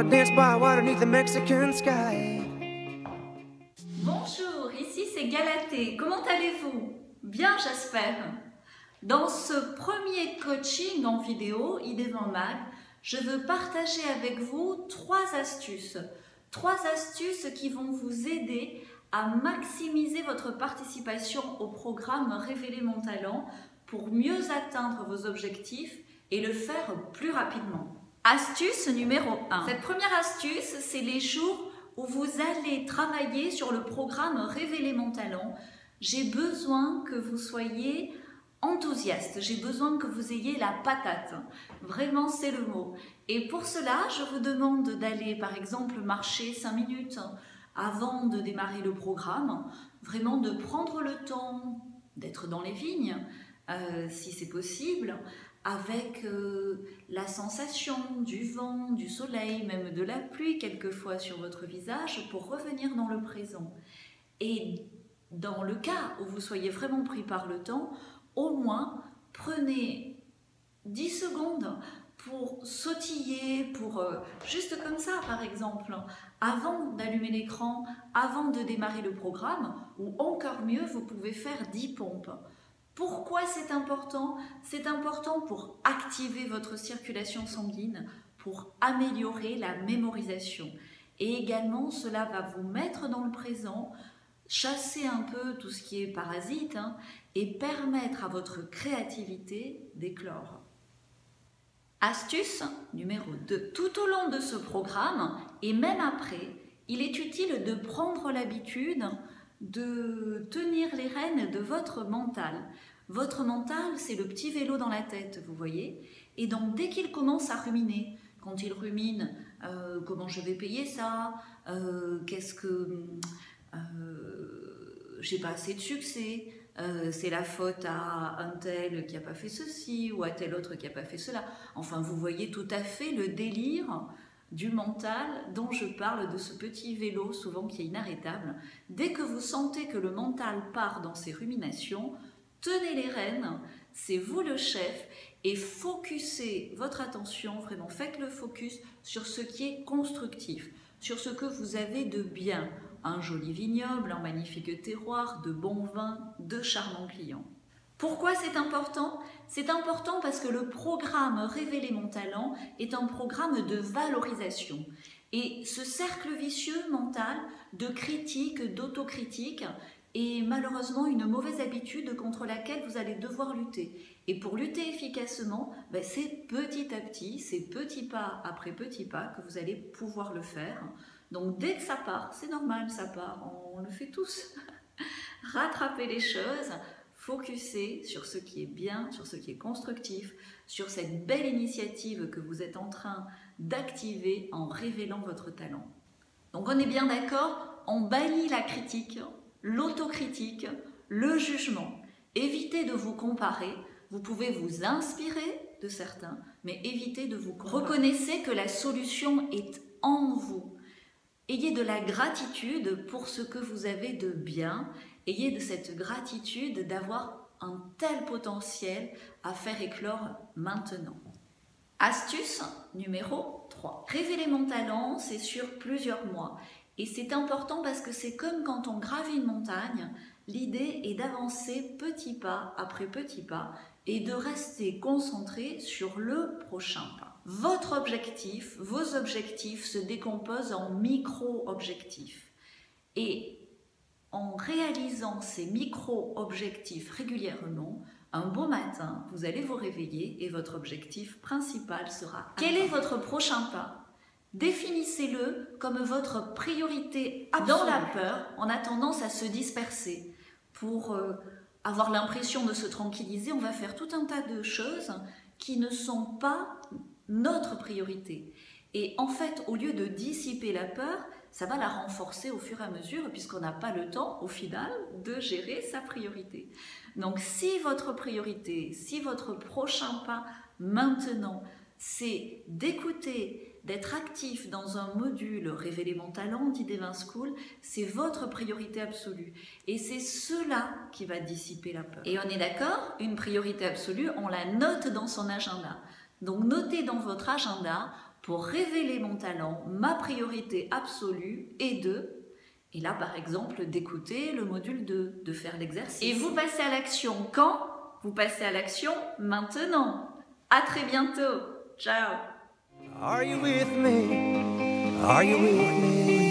dance by water beneath the Mexican sky. Bonjour, ici c'est Galatée. Comment allez-vous? Bien, j'espère. Dans ce premier coaching en vidéo, Idées dans le Mag, je veux partager avec vous trois astuces. Trois astuces qui vont vous aider à maximiser votre participation au programme Révéler mon talent pour mieux atteindre vos objectifs et le faire plus rapidement. Astuce numéro 1. Cette première astuce, c'est les jours où vous allez travailler sur le programme Révéler mon talent. J'ai besoin que vous soyez enthousiaste, j'ai besoin que vous ayez la patate. Vraiment, c'est le mot. Et pour cela, je vous demande d'aller, par exemple, marcher 5 minutes avant de démarrer le programme. Vraiment de prendre le temps d'être dans les vignes, si c'est possible, avec la sensation du vent, du soleil, même de la pluie quelquefois sur votre visage pour revenir dans le présent. Et dans le cas où vous soyez vraiment pris par le temps, au moins prenez 10 secondes pour sautiller, pour juste comme ça par exemple, avant d'allumer l'écran, avant de démarrer le programme, ou encore mieux, vous pouvez faire 10 pompes. Pourquoi c'est important? C'est important pour activer votre circulation sanguine, pour améliorer la mémorisation. Et également, cela va vous mettre dans le présent, chasser un peu tout ce qui est parasite et permettre à votre créativité d'éclore. Astuce numéro 2. Tout au long de ce programme, et même après, il est utile de prendre l'habitude de tenir les rênes de votre mental. Votre mental, c'est le petit vélo dans la tête, vous voyez. Et donc, dès qu'il commence à ruminer, quand il rumine, comment je vais payer ça, qu'est-ce que j'ai pas assez de succès, c'est la faute à un tel qui n'a pas fait ceci ou à tel autre qui n'a pas fait cela. Enfin, vous voyez tout à fait le délire du mental dont je parle, de ce petit vélo souvent qui est inarrêtable. Dès que vous sentez que le mental part dans ses ruminations, tenez les rênes, c'est vous le chef, et focussez votre attention, vraiment faites le focus sur ce qui est constructif, sur ce que vous avez de bien, un joli vignoble, un magnifique terroir, de bons vins, de charmants clients. Pourquoi c'est important? C'est important parce que le programme Révéler mon talent est un programme de valorisation. Et ce cercle vicieux mental de critique, d'autocritique, est malheureusement une mauvaise habitude contre laquelle vous allez devoir lutter. Et pour lutter efficacement, c'est petit à petit, c'est petit pas après petit pas que vous allez pouvoir le faire. Donc dès que ça part, c'est normal, ça part, on le fait tous. Rattrapez les choses, focussez sur ce qui est bien, sur ce qui est constructif, sur cette belle initiative que vous êtes en train d'activer en révélant votre talent. Donc on est bien d'accord, on bannit la critique, l'autocritique, le jugement. Évitez de vous comparer, vous pouvez vous inspirer de certains, mais évitez de vous comparer. Reconnaissez que la solution est en vous. Ayez de la gratitude pour ce que vous avez de bien. Ayez de cette gratitude d'avoir un tel potentiel à faire éclore maintenant. Astuce numéro 3. Révéler mon talent, c'est sur plusieurs mois. Et c'est important parce que c'est comme quand on gravit une montagne, l'idée est d'avancer petit pas après petit pas et de rester concentré sur le prochain pas. Votre objectif, vos objectifs se décomposent en micro-objectifs. Et en réalisant ces micro-objectifs régulièrement, un beau matin, vous allez vous réveiller et votre objectif principal sera atteint. Quel est votre prochain pas? Définissez-le comme votre priorité absolue. Dans la peur, on a tendance à se disperser. Pour avoir l'impression de se tranquilliser, on va faire tout un tas de choses qui ne sont pas notre priorité. Et en fait, au lieu de dissiper la peur, ça va la renforcer au fur et à mesure puisqu'on n'a pas le temps, au final, de gérer sa priorité. Donc, si votre priorité, si votre prochain pas maintenant, c'est d'écouter, d'être actif dans un module Révéler mon talent d'Idées Vin School, c'est votre priorité absolue. Et c'est cela qui va dissiper la peur. Et on est d'accord, une priorité absolue, on la note dans son agenda. Donc notez dans votre agenda, pour révéler mon talent, ma priorité absolue est et là par exemple d'écouter le module 2, de faire l'exercice. Et vous passez à l'action quand? Vous passez à l'action maintenant. À très bientôt. Ciao. Are you with me? Are you with me?